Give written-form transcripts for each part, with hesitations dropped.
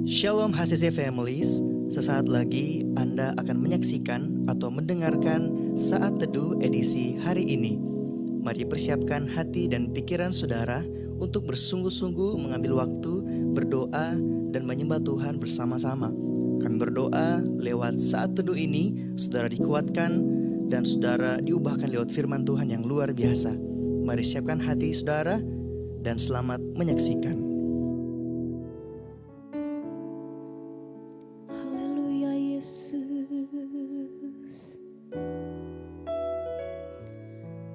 Shalom HCC Families, sesaat lagi Anda akan menyaksikan atau mendengarkan Saat Teduh edisi hari ini. Mari persiapkan hati dan pikiran saudara untuk bersungguh-sungguh mengambil waktu, berdoa, dan menyembah Tuhan bersama-sama. Kami berdoa lewat Saat Teduh ini, saudara dikuatkan dan saudara diubahkan lewat firman Tuhan yang luar biasa. Mari siapkan hati saudara dan selamat menyaksikan.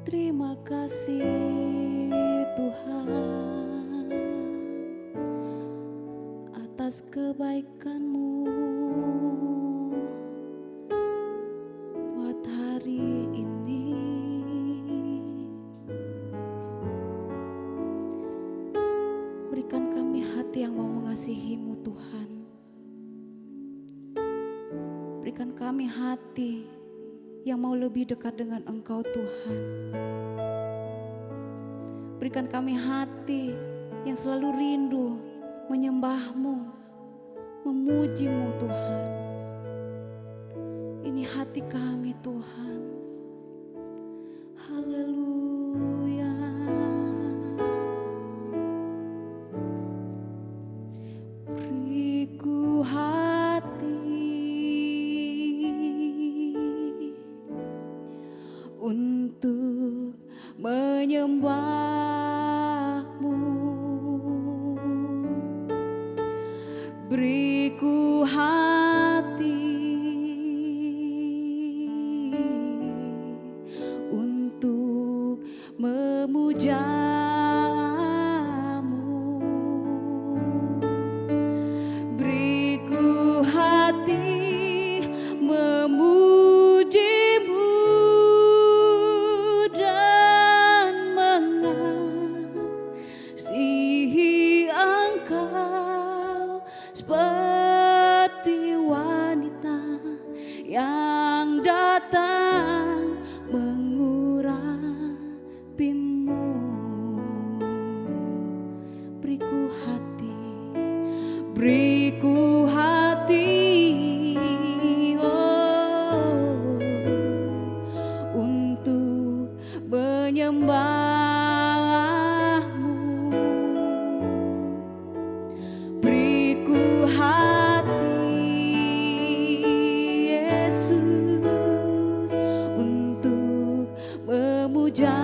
Terima kasih Tuhan atas kebaikan-Mu buat hari ini. Berikan kami hati yang mau mengasihi-Mu Tuhan. Berikan kami hati yang mau lebih dekat dengan Engkau Tuhan. Berikan kami hati yang selalu rindu menyembah-Mu, memuji-Mu Tuhan. Ini hati kami Tuhan. Haleluya. Beriku hati untuk menyembah-Mu, beriku hati untuk memuja-Mu, beriku hati memuji-Mu dan mengasihi Engkau seperti wanita yang datang mengurapi-Mu. Beriku hati, beriku hati, oh, untuk menyembah-Mu. Beriku hati, Yesus, untuk memuja-Mu.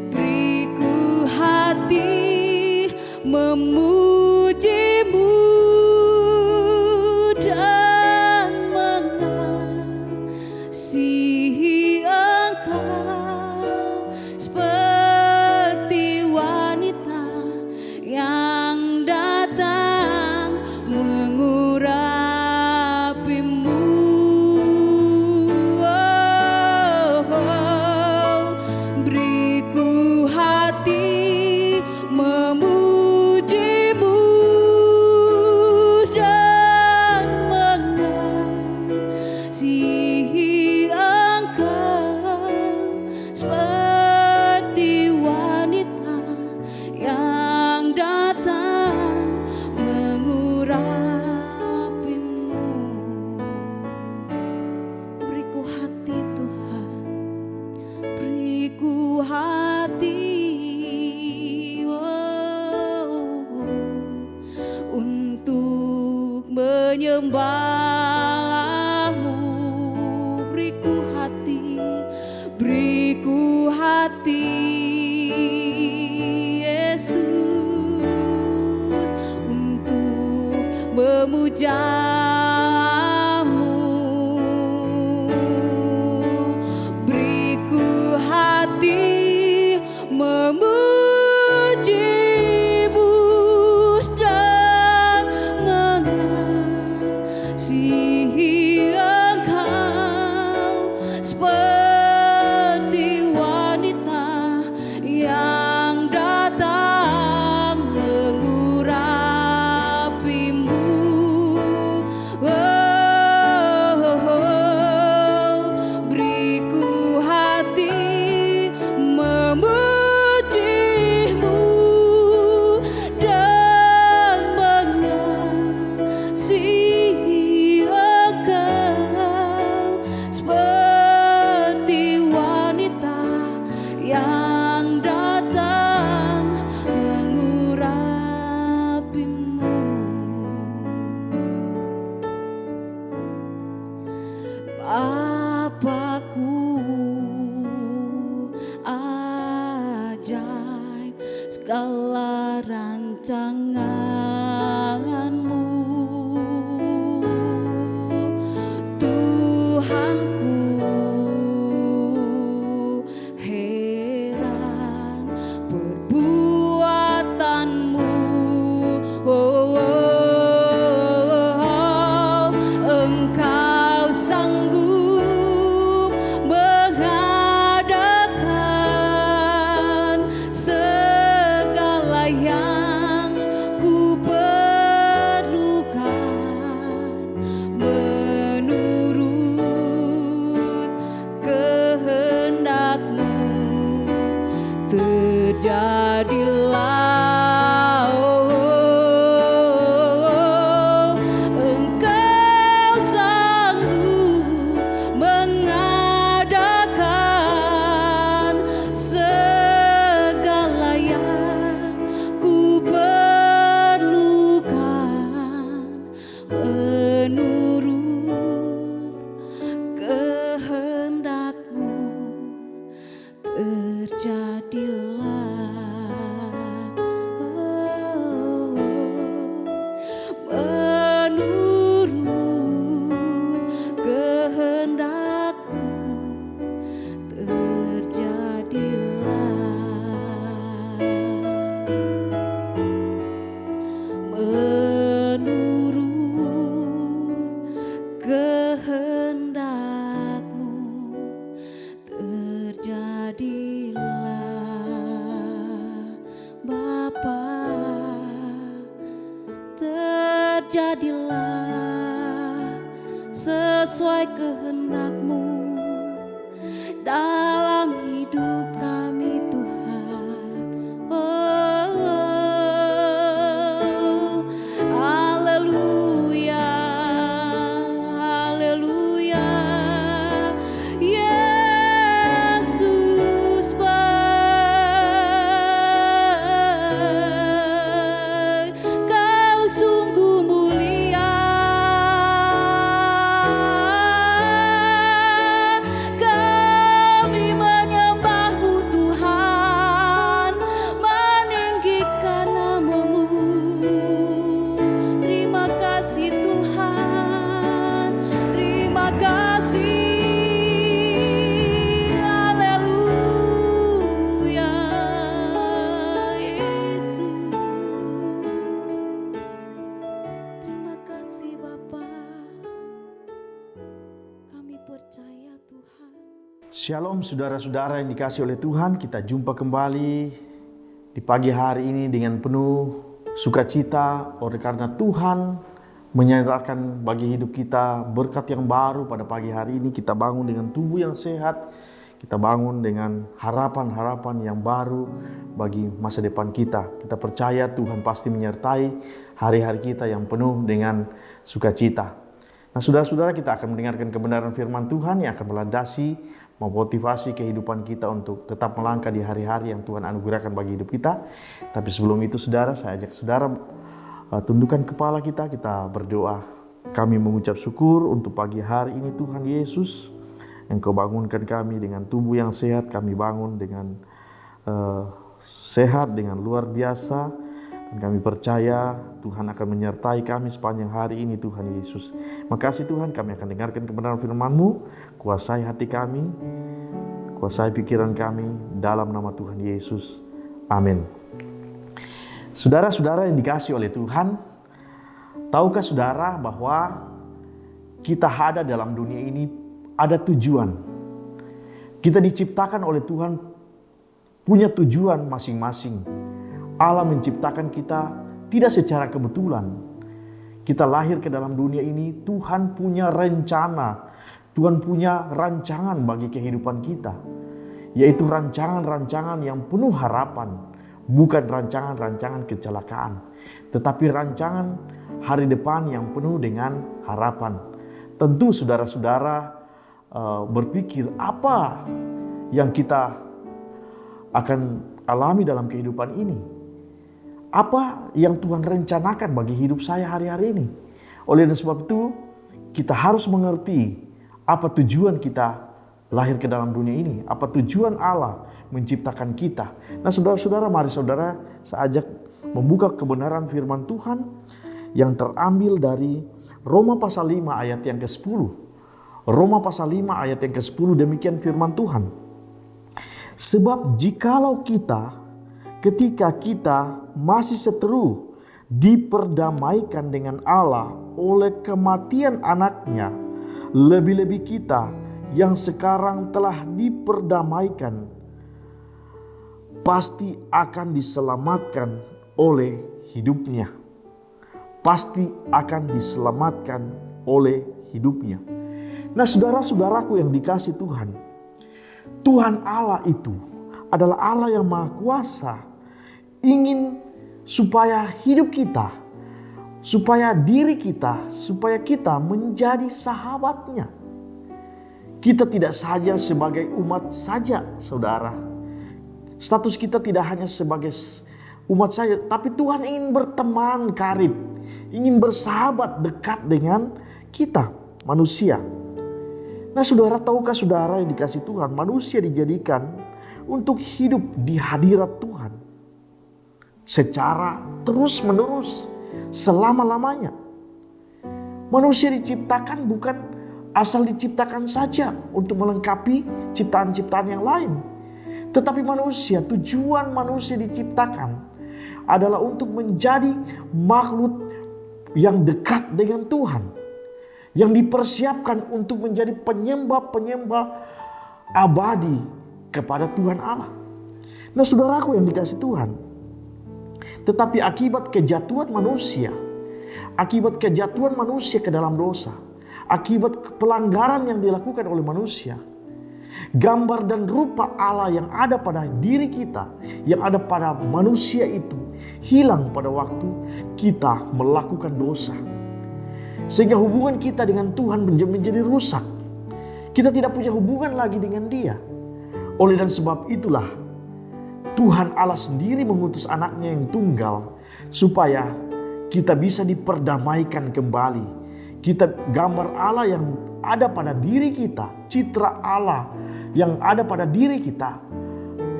Beriku hati memuji-Mu dan mengasihi Engkau seperti wanita yang datang mengurapi-Mu. Oh, oh. Beriku hati memuji-Mu dan mengasihi Engkau seperti wanita yang datang mengurapi-Mu. Beriku hati Tuhan, beriku hati, oh, untuk menyembah-Mu. Beriku hati, beriku hati, Yesus, untuk memuja-Mu. Beriku hati memuji-Mu dan mengasihi Engkau seperti wanita yang datang mengurapi-Mu. segala rancangan-Mu. Tuhanku, heran perbuatan-Mu. Oh, Engkau sanggup mengadakan segala yang ku perlukan menurut kehendak-Mu. Terjadilah, Engkau sanggup mengadakan segala yang ku perlukan menurut kehendak-Mu. Terjadilah, menurut kehendak-Mu. Terjadilah, menurut kehendak-Mu. Terjadilah, Bapa, terjadilah sesuai kehendak-Mu dalam hidup kami, Tuhan. Oh, haleluya, haleluya. Yesus baik, Kau sungguh mulia. Kami menyembah-Mu, Tuhan, meninggikan nama-Mu. Terima kasih, Tuhan, terima kasih. Haleluya, Yesus. Terima kasih, Bapa. Kami percaya, Tuhan. Shalom saudara-saudara yang dikasihi oleh Tuhan, kita jumpa kembali di pagi hari ini dengan penuh sukacita oleh karena Tuhan menyandarkan bagi hidup kita berkat yang baru pada pagi hari ini. Kita bangun dengan tubuh yang sehat, kita bangun dengan harapan-harapan yang baru bagi masa depan kita. Kita percaya Tuhan pasti menyertai hari-hari kita yang penuh dengan sukacita. Nah, saudara-saudara, kita akan mendengarkan kebenaran firman Tuhan yang akan melandasi, memotivasi kehidupan kita untuk tetap melangkah di hari-hari yang Tuhan anugerahkan bagi hidup kita. Tapi sebelum itu, saudara, saya ajak saudara tundukkan kepala kita berdoa. Kami mengucap syukur untuk pagi hari ini, Tuhan Yesus. Engkau bangunkan kami dengan tubuh yang sehat, kami bangun dengan sehat, dengan luar biasa. Dan kami percaya Tuhan akan menyertai kami sepanjang hari ini, Tuhan Yesus. Makasih Tuhan, kami akan dengarkan kebenaran firman-Mu. Kuasai hati kami, kuasai pikiran kami, dalam nama Tuhan Yesus. Amin. Saudara-saudara yang dikasihi oleh Tuhan, tahukah saudara bahwa kita ada dalam dunia ini ada tujuan. Kita diciptakan oleh Tuhan punya tujuan masing-masing. Allah menciptakan kita tidak secara kebetulan. Kita lahir ke dalam dunia ini, Tuhan punya rencana. Tuhan punya rancangan bagi kehidupan kita. Yaitu rancangan-rancangan yang penuh harapan. Bukan rancangan-rancangan kecelakaan. Tetapi rancangan hari depan yang penuh dengan harapan. Tentu saudara-saudara berpikir apa yang kita akan alami dalam kehidupan ini. Apa yang Tuhan rencanakan bagi hidup saya hari-hari ini. Oleh sebab itu kita harus mengerti apa tujuan kita lahir ke dalam dunia ini? Apa tujuan Allah menciptakan kita? Nah saudara-saudara, mari saudara saya ajak membuka kebenaran firman Tuhan yang terambil dari Roma pasal 5 ayat yang ke-10. Roma pasal 5 ayat yang ke-10, demikian firman Tuhan. Sebab jikalau kita ketika kita masih seteru diperdamaikan dengan Allah oleh kematian anaknya, lebih-lebih kita yang sekarang telah diperdamaikan pasti akan diselamatkan oleh hidupnya. Pasti akan diselamatkan oleh hidupnya. Nah saudara-saudaraku yang dikasih Tuhan, Tuhan Allah itu adalah Allah yang Maha Kuasa, ingin supaya hidup kita, supaya diri kita, supaya kita menjadi sahabatnya. Kita tidak saja sebagai umat saja, saudara. Status kita tidak hanya sebagai umat saja, tapi Tuhan ingin berteman karib, ingin bersahabat dekat dengan kita, manusia. Nah saudara, tahukah saudara yang dikasih Tuhan, manusia dijadikan untuk hidup di hadirat Tuhan secara terus menerus, selama-lamanya. Manusia diciptakan bukan asal diciptakan saja untuk melengkapi ciptaan-ciptaan yang lain. Tetapi manusia, tujuan manusia diciptakan adalah untuk menjadi makhluk yang dekat dengan Tuhan, yang dipersiapkan untuk menjadi penyembah-penyembah abadi kepada Tuhan Allah. Nah saudaraku yang dikasih Tuhan, tetapi akibat kejatuhan manusia ke dalam dosa, akibat pelanggaran yang dilakukan oleh manusia, gambar dan rupa Allah yang ada pada diri kita, yang ada pada manusia itu hilang pada waktu kita melakukan dosa. Sehingga hubungan kita dengan Tuhan menjadi rusak. Kita tidak punya hubungan lagi dengan Dia. Oleh dan sebab itulah Tuhan Allah sendiri mengutus anaknya yang tunggal supaya kita bisa diperdamaikan kembali. Kita gambar Allah yang ada pada diri kita, citra Allah yang ada pada diri kita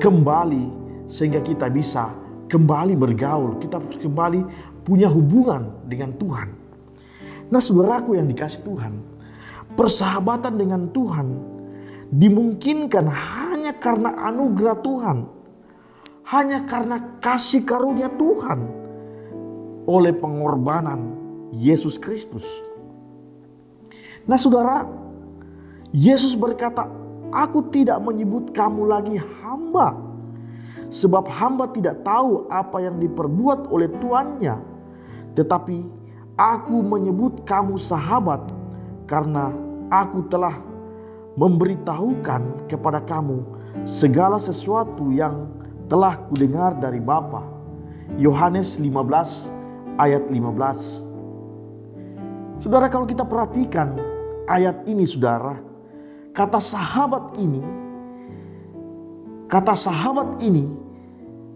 kembali, sehingga kita bisa kembali bergaul, kita kembali punya hubungan dengan Tuhan. Nah saudaraku yang dikasih Tuhan, persahabatan dengan Tuhan dimungkinkan hanya karena anugerah Tuhan, hanya karena kasih karunia Tuhan oleh pengorbanan Yesus Kristus. Nah saudara, Yesus berkata, "Aku tidak menyebut kamu lagi hamba, sebab hamba tidak tahu apa yang diperbuat oleh tuannya. Tetapi aku menyebut kamu sahabat, karena aku telah memberitahukan kepada kamu segala sesuatu yang telah kudengar dari Bapa." Yohanes 15 ayat 15. Saudara, kalau kita perhatikan ayat ini saudara, kata sahabat ini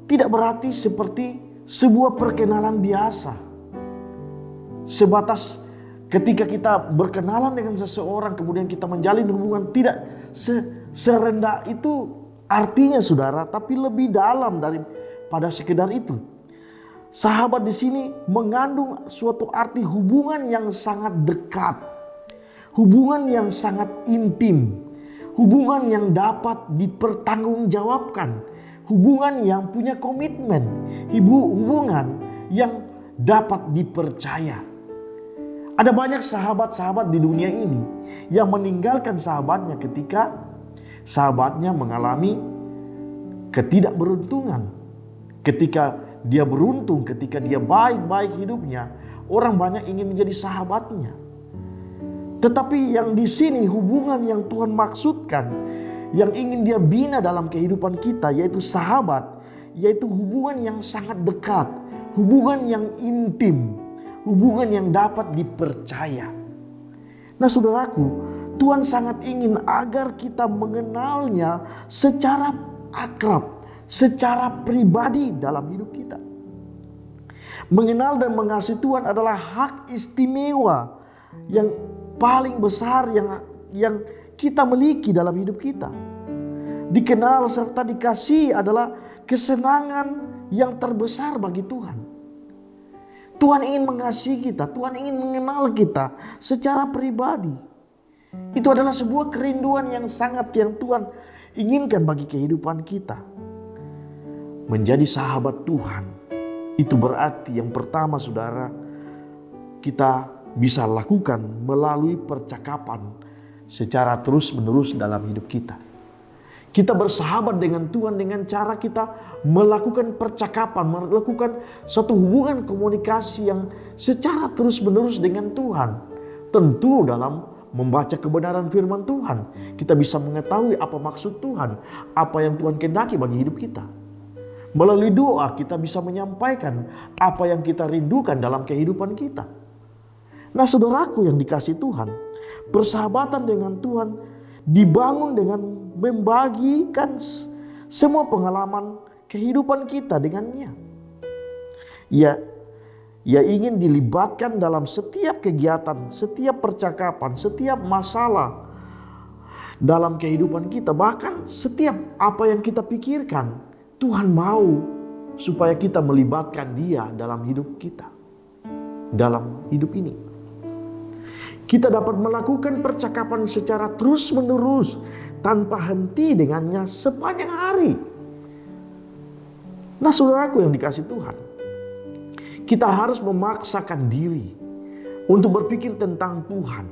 tidak berarti seperti sebuah perkenalan biasa. Sebatas ketika kita berkenalan dengan seseorang kemudian kita menjalin hubungan, tidak serendah itu artinya saudara, tapi lebih dalam daripada sekedar itu. Sahabat di sini mengandung suatu arti hubungan yang sangat dekat, hubungan yang sangat intim, hubungan yang dapat dipertanggungjawabkan, hubungan yang punya komitmen, hubungan yang dapat dipercaya. Ada banyak sahabat-sahabat di dunia ini yang meninggalkan sahabatnya ketika sahabatnya mengalami ketidakberuntungan. Ketika dia beruntung, ketika dia baik-baik hidupnya, orang banyak ingin menjadi sahabatnya. Tetapi yang di sini hubungan yang Tuhan maksudkan, yang ingin Dia bina dalam kehidupan kita, yaitu sahabat, yaitu hubungan yang sangat dekat, hubungan yang intim, hubungan yang dapat dipercaya. Nah saudaraku, Tuhan sangat ingin agar kita mengenalnya secara akrab, secara pribadi dalam hidup kita. Mengenal dan mengasihi Tuhan adalah hak istimewa yang paling besar yang kita miliki dalam hidup kita. Dikenal serta dikasihi adalah kesenangan yang terbesar bagi Tuhan. Tuhan ingin mengasihi kita, Tuhan ingin mengenal kita secara pribadi. Itu adalah sebuah kerinduan yang sangat yang Tuhan inginkan bagi kehidupan kita. Menjadi sahabat Tuhan, itu berarti yang pertama saudara, kita bisa lakukan melalui percakapan secara terus-menerus dalam hidup kita. Kita bersahabat dengan Tuhan dengan cara kita melakukan percakapan, melakukan suatu hubungan komunikasi yang secara terus-menerus dengan Tuhan. Tentu dalam membaca kebenaran firman Tuhan, kita bisa mengetahui apa maksud Tuhan, apa yang Tuhan kehendaki bagi hidup kita. Melalui doa kita bisa menyampaikan apa yang kita rindukan dalam kehidupan kita. Nah saudaraku yang dikasihi Tuhan, persahabatan dengan Tuhan dibangun dengan membagikan semua pengalaman kehidupan kita dengannya. Ia ingin dilibatkan dalam setiap kegiatan, setiap percakapan, setiap masalah dalam kehidupan kita. Bahkan setiap apa yang kita pikirkan, Tuhan mau supaya kita melibatkan Dia dalam hidup kita, dalam hidup ini. Kita dapat melakukan percakapan secara terus-menerus tanpa henti dengannya sepanjang hari. Nah saudaraku yang dikasihi Tuhan, kita harus memaksakan diri untuk berpikir tentang Tuhan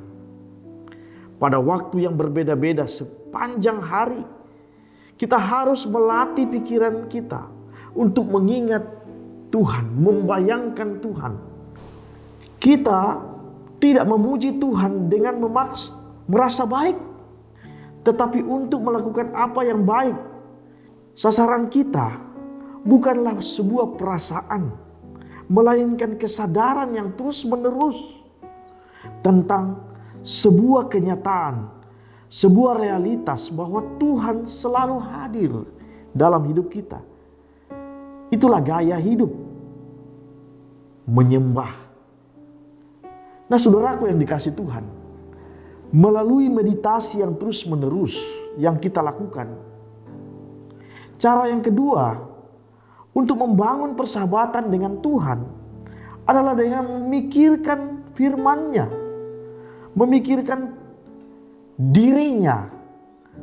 pada waktu yang berbeda-beda sepanjang hari. Kita harus melatih pikiran kita untuk mengingat Tuhan, membayangkan Tuhan. Kita tidak memuji Tuhan dengan merasa baik, tetapi untuk melakukan apa yang baik. Sasaran kita bukanlah sebuah perasaan, melainkan kesadaran yang terus-menerus tentang sebuah kenyataan, sebuah realitas bahwa Tuhan selalu hadir dalam hidup kita. Itulah gaya hidup, menyembah. Nah saudaraku yang dikasihi Tuhan, melalui meditasi yang terus-menerus yang kita lakukan, cara yang kedua untuk membangun persahabatan dengan Tuhan adalah dengan memikirkan firman-Nya, memikirkan dirinya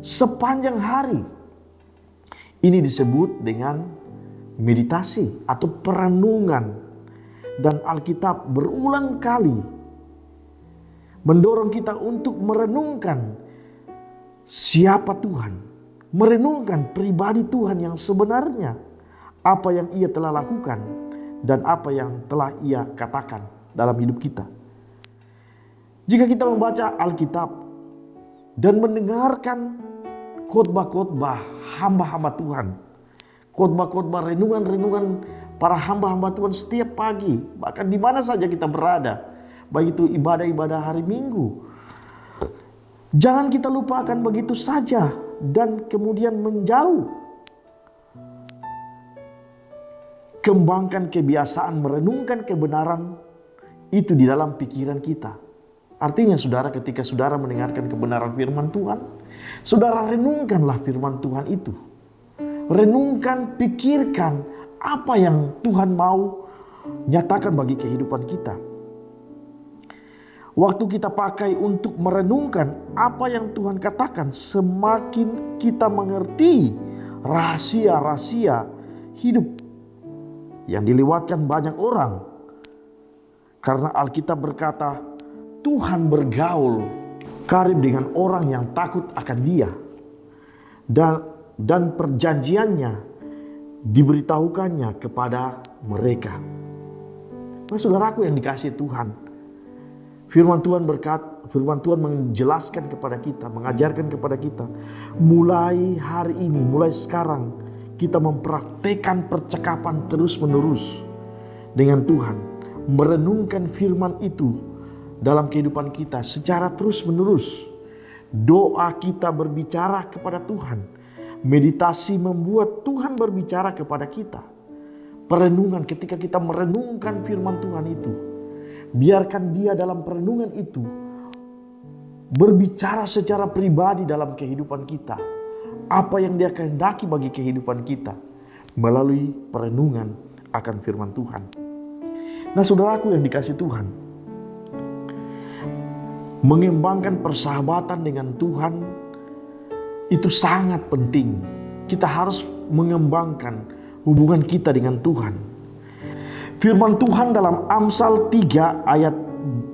sepanjang hari. Ini disebut dengan meditasi atau perenungan, dan Alkitab berulang kali mendorong kita untuk merenungkan siapa Tuhan, merenungkan pribadi Tuhan yang sebenarnya, apa yang Ia telah lakukan dan apa yang telah Ia katakan dalam hidup kita. Jika kita membaca Alkitab dan mendengarkan khotbah-khotbah hamba-hamba Tuhan, khotbah-khotbah renungan-renungan para hamba-hamba Tuhan setiap pagi, bahkan di mana saja kita berada, baik itu ibadah-ibadah hari Minggu, jangan kita lupakan begitu saja dan kemudian menjauh. Kembangkan kebiasaan merenungkan kebenaran itu di dalam pikiran kita. Artinya saudara, ketika saudara mendengarkan kebenaran firman Tuhan, saudara renungkanlah firman Tuhan itu. Renungkan, pikirkan apa yang Tuhan mau nyatakan bagi kehidupan kita. Waktu kita pakai untuk merenungkan apa yang Tuhan katakan, semakin kita mengerti rahasia-rahasia hidup yang dilewatkan banyak orang. Karena Alkitab berkata, Tuhan bergaul karib dengan orang yang takut akan Dia, dan perjanjiannya diberitahukannya kepada mereka. Nah saudaraku yang dikasihi Tuhan, firman Tuhan menjelaskan kepada kita, mengajarkan kepada kita, mulai hari ini, mulai sekarang kita mempraktekkan percakapan terus-menerus dengan Tuhan, merenungkan firman itu dalam kehidupan kita secara terus-menerus. Doa kita berbicara kepada Tuhan, meditasi membuat Tuhan berbicara kepada kita. Perenungan, ketika kita merenungkan firman Tuhan itu, biarkan Dia dalam perenungan itu berbicara secara pribadi dalam kehidupan kita. Apa yang Dia kehendaki bagi kehidupan kita melalui perenungan akan firman Tuhan. Nah, saudaraku yang dikasihi Tuhan, mengembangkan persahabatan dengan Tuhan itu sangat penting. Kita harus mengembangkan hubungan kita dengan Tuhan. Firman Tuhan dalam Amsal 3 ayat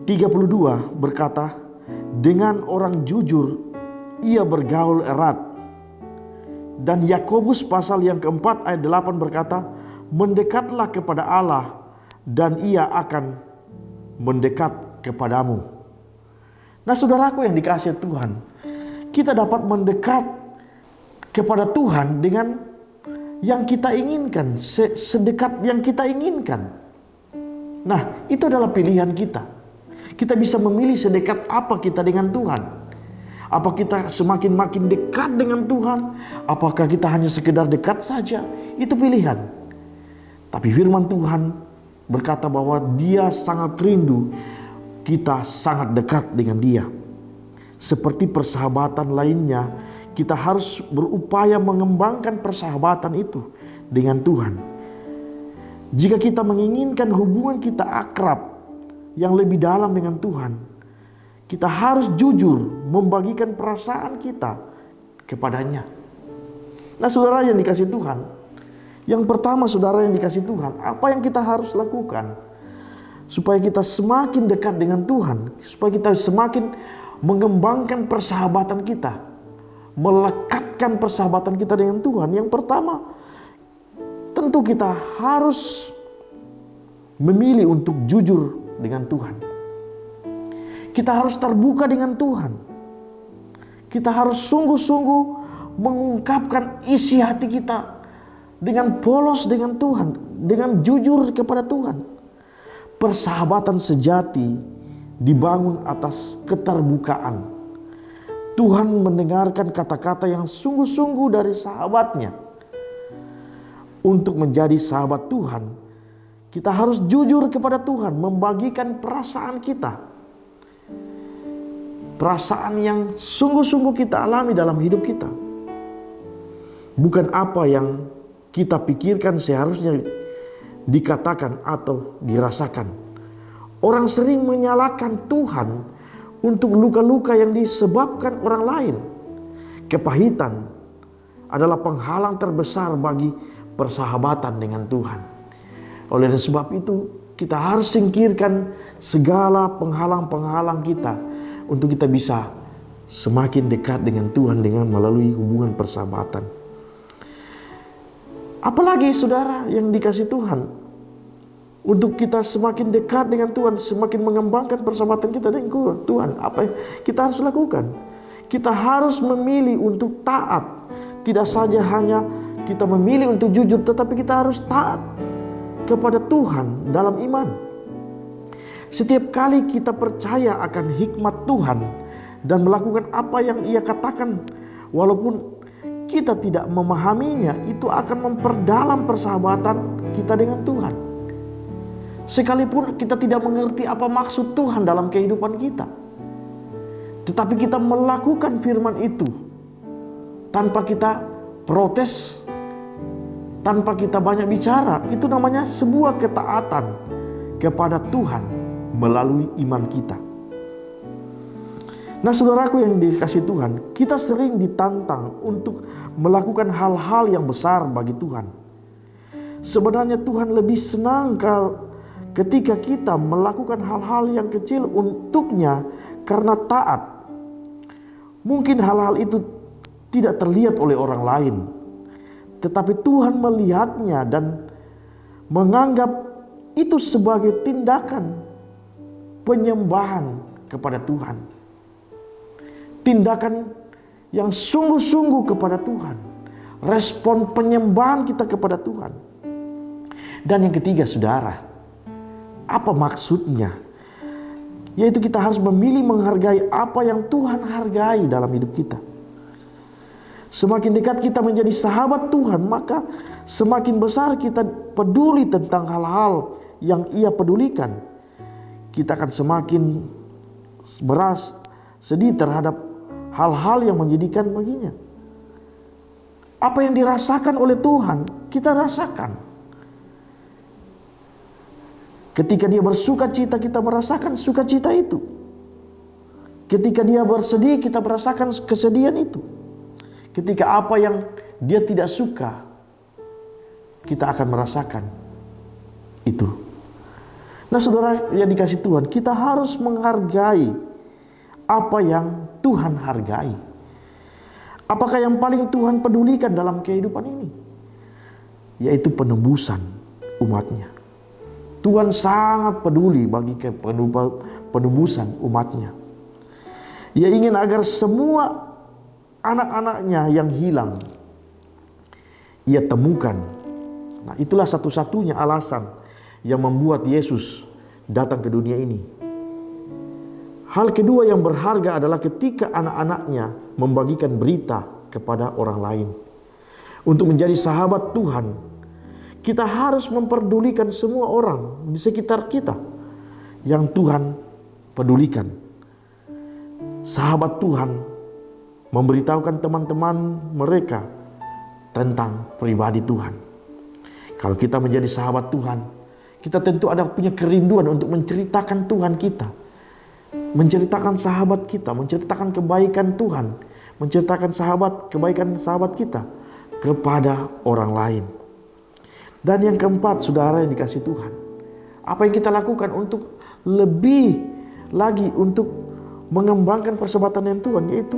32 berkata, dengan orang jujur ia bergaul erat. Dan Yakobus pasal yang keempat ayat 8 berkata, mendekatlah kepada Allah dan ia akan mendekat kepadamu. Nah, saudaraku yang dikasihi Tuhan, kita dapat mendekat kepada Tuhan dengan yang kita inginkan, sedekat yang kita inginkan. Nah, itu adalah pilihan kita. Kita bisa memilih sedekat apa kita dengan Tuhan. Apa kita makin dekat dengan Tuhan? Apakah kita hanya sekedar dekat saja? Itu pilihan. Tapi firman Tuhan berkata bahwa Dia sangat rindu kita sangat dekat dengan Dia. Seperti persahabatan lainnya, kita harus berupaya mengembangkan persahabatan itu dengan Tuhan. Jika kita menginginkan hubungan kita akrab yang lebih dalam dengan Tuhan, kita harus jujur membagikan perasaan kita kepadanya. Nah, saudara yang dikasihi Tuhan, yang pertama saudara yang dikasihi Tuhan, apa yang kita harus lakukan supaya kita semakin dekat dengan Tuhan, supaya kita semakin mengembangkan persahabatan kita, melekatkan persahabatan kita dengan Tuhan? Yang pertama, tentu kita harus memilih untuk jujur dengan Tuhan. Kita harus terbuka dengan Tuhan. Kita harus sungguh-sungguh mengungkapkan isi hati kita dengan polos dengan Tuhan, dengan jujur kepada Tuhan. Persahabatan sejati dibangun atas keterbukaan. Tuhan mendengarkan kata-kata yang sungguh-sungguh dari sahabatnya. Untuk menjadi sahabat Tuhan, kita harus jujur kepada Tuhan, membagikan perasaan kita. Perasaan yang sungguh-sungguh kita alami dalam hidup kita. Bukan apa yang kita pikirkan seharusnya dikatakan atau dirasakan. Orang sering menyalahkan Tuhan untuk luka-luka yang disebabkan orang lain. Kepahitan adalah penghalang terbesar bagi persahabatan dengan Tuhan. Oleh sebab itu, kita harus singkirkan segala penghalang-penghalang kita untuk kita bisa semakin dekat dengan Tuhan dengan melalui hubungan persahabatan. Apalagi saudara yang dikasihi Tuhan, untuk kita semakin dekat dengan Tuhan, semakin mengembangkan persahabatan kita dengan Tuhan, apa yang kita harus lakukan? Kita harus memilih untuk taat. Tidak saja hanya kita memilih untuk jujur, tetapi kita harus taat kepada Tuhan dalam iman. Setiap kali kita percaya akan hikmat Tuhan dan melakukan apa yang Ia katakan, walaupun kita tidak memahaminya, itu akan memperdalam persahabatan kita dengan Tuhan. Sekalipun kita tidak mengerti apa maksud Tuhan dalam kehidupan kita, tetapi kita melakukan firman itu tanpa kita protes, tanpa kita banyak bicara, itu namanya sebuah ketaatan kepada Tuhan melalui iman kita. Nah, saudaraku yang dikasihi Tuhan, kita sering ditantang untuk melakukan hal-hal yang besar bagi Tuhan. Sebenarnya Tuhan lebih senang ketika kita melakukan hal-hal yang kecil untuknya karena taat. Mungkin hal-hal itu tidak terlihat oleh orang lain, tetapi Tuhan melihatnya dan menganggap itu sebagai tindakan penyembahan kepada Tuhan. Tindakan yang sungguh-sungguh kepada Tuhan. Respon penyembahan kita kepada Tuhan. Dan yang ketiga, saudara, apa maksudnya? Yaitu kita harus memilih menghargai apa yang Tuhan hargai dalam hidup kita. Semakin dekat kita menjadi sahabat Tuhan, maka semakin besar kita peduli tentang hal-hal yang Ia pedulikan. Kita akan semakin sedih terhadap hal-hal yang menjadikan baginya. Apa yang dirasakan oleh Tuhan, kita rasakan. Ketika dia bersuka cita, kita merasakan sukacita itu. Ketika dia bersedih, kita merasakan kesedihan itu. Ketika apa yang dia tidak suka, kita akan merasakan itu. Nah saudara yang dikasih Tuhan, kita harus menghargai apa yang Tuhan hargai. Apakah yang paling Tuhan pedulikan dalam kehidupan ini? Yaitu penebusan umatnya. Tuhan sangat peduli bagi penebusan umatnya. Ia ingin agar semua anak-anaknya yang hilang ia temukan. Nah, itulah satu-satunya alasan yang membuat Yesus datang ke dunia ini. Hal kedua yang berharga adalah ketika anak-anaknya membagikan berita kepada orang lain. Untuk menjadi sahabat Tuhan, kita harus memperdulikan semua orang di sekitar kita yang Tuhan pedulikan. Sahabat Tuhan memberitahukan teman-teman mereka tentang pribadi Tuhan. Kalau kita menjadi sahabat Tuhan, kita tentu ada punya kerinduan untuk menceritakan Tuhan kita, menceritakan sahabat kita, menceritakan kebaikan Tuhan, menceritakan kebaikan sahabat kita kepada orang lain. Dan yang keempat, saudara yang dikasih Tuhan, apa yang kita lakukan untuk lebih lagi untuk mengembangkan persahabatan dengan Tuhan, yaitu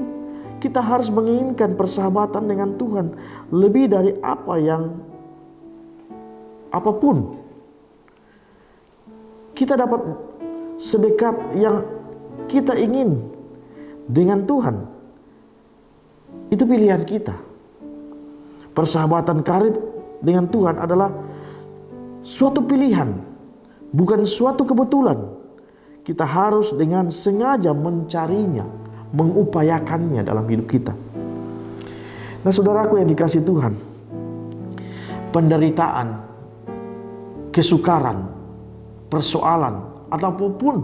kita harus menginginkan persahabatan dengan Tuhan lebih dari apapun. Kita dapat sedekat yang kita ingin dengan Tuhan. Itu pilihan kita. Persahabatan karib dengan Tuhan adalah suatu pilihan, bukan suatu kebetulan. Kita harus dengan sengaja mencarinya, mengupayakannya dalam hidup kita. Nah saudaraku yang dikasih Tuhan, penderitaan, kesukaran, persoalan, atau apapun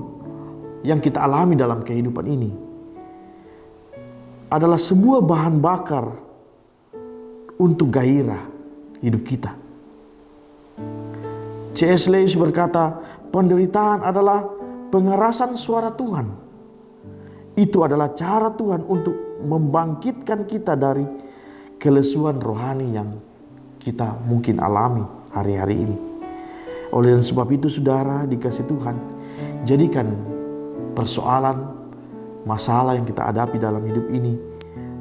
yang kita alami dalam kehidupan ini adalah sebuah bahan bakar untuk gairah hidup kita. C.S. Lewis berkata, penderitaan adalah pengerasan suara Tuhan. Itu adalah cara Tuhan untuk membangkitkan kita dari kelesuan rohani yang kita mungkin alami hari-hari ini. Oleh sebab itu saudara dikasih Tuhan, jadikan persoalan, masalah yang kita hadapi dalam hidup ini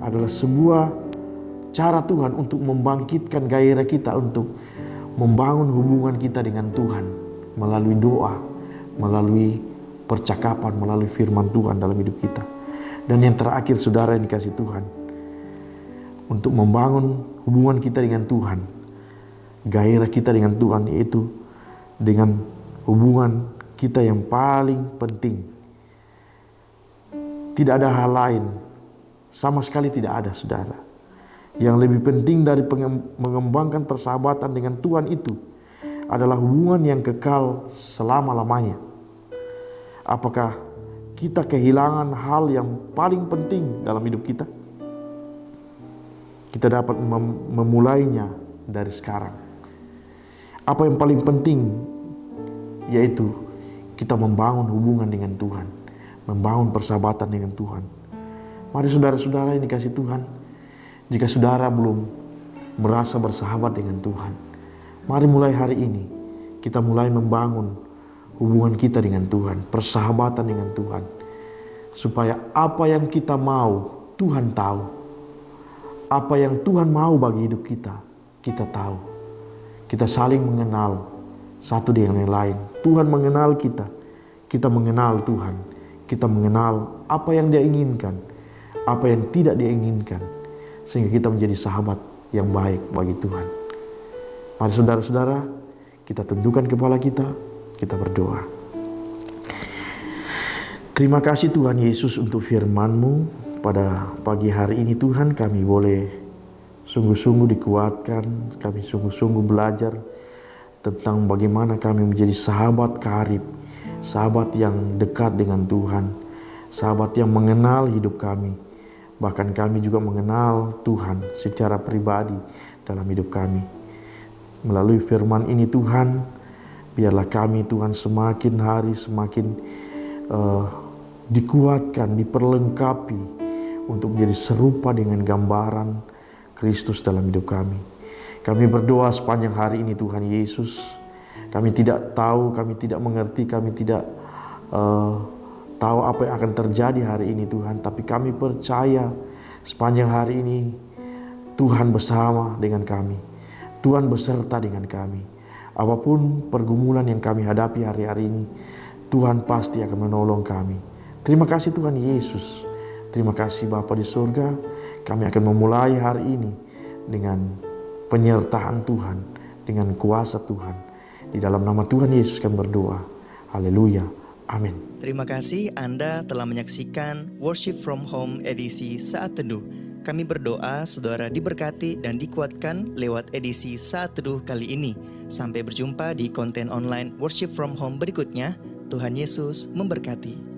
adalah sebuah cara Tuhan untuk membangkitkan gairah kita untuk membangun hubungan kita dengan Tuhan melalui doa, melalui percakapan, melalui firman Tuhan dalam hidup kita. Dan yang terakhir saudara yang dikasih Tuhan, untuk membangun hubungan kita dengan Tuhan, gairah kita dengan Tuhan, yaitu dengan hubungan kita yang paling penting. Tidak ada hal lain, sama sekali tidak ada saudara, yang lebih penting dari mengembangkan persahabatan dengan Tuhan itu adalah hubungan yang kekal selama-lamanya. Apakah kita kehilangan hal yang paling penting dalam hidup kita? Kita dapat memulainya dari sekarang. Apa yang paling penting yaitu kita membangun hubungan dengan Tuhan, membangun persahabatan dengan Tuhan. Mari saudara-saudara yang dikasih Tuhan, jika saudara belum merasa bersahabat dengan Tuhan, mari mulai hari ini kita mulai membangun hubungan kita dengan Tuhan, persahabatan dengan Tuhan, supaya apa yang kita mau Tuhan tahu, apa yang Tuhan mau bagi hidup kita, kita tahu. Kita saling mengenal satu dengan yang lain. Tuhan mengenal kita, kita mengenal Tuhan, kita mengenal apa yang Dia inginkan, apa yang tidak Dia inginkan, sehingga kita menjadi sahabat yang baik bagi Tuhan. Mari saudara-saudara, kita tundukkan kepala kita berdoa. Terima kasih Tuhan Yesus untuk firman-Mu pada pagi hari ini. Tuhan, kami boleh sungguh-sungguh dikuatkan, kami sungguh-sungguh belajar tentang bagaimana kami menjadi sahabat karib, sahabat yang dekat dengan Tuhan, sahabat yang mengenal hidup kami. Bahkan kami juga mengenal Tuhan secara pribadi dalam hidup kami. Melalui firman ini Tuhan, biarlah kami Tuhan semakin hari semakin dikuatkan, diperlengkapi untuk menjadi serupa dengan gambaran Kristus dalam hidup kami. Kami berdoa sepanjang hari ini Tuhan Yesus. Kami tidak tahu, kami tidak mengerti, kami tidak tahu apa yang akan terjadi hari ini Tuhan. Tapi kami percaya sepanjang hari ini Tuhan bersama dengan kami. Tuhan beserta dengan kami. Apapun pergumulan yang kami hadapi hari-hari ini, Tuhan pasti akan menolong kami. Terima kasih Tuhan Yesus. Terima kasih Bapa di surga. Kami akan memulai hari ini dengan penyertaan Tuhan, dengan kuasa Tuhan. Di dalam nama Tuhan Yesus kami berdoa. Haleluya. Amin. Terima kasih Anda telah menyaksikan Worship from Home edisi Saat Teduh. Kami berdoa saudara diberkati dan dikuatkan lewat edisi Saat Teduh kali ini. Sampai berjumpa di konten online Worship from Home berikutnya. Tuhan Yesus memberkati.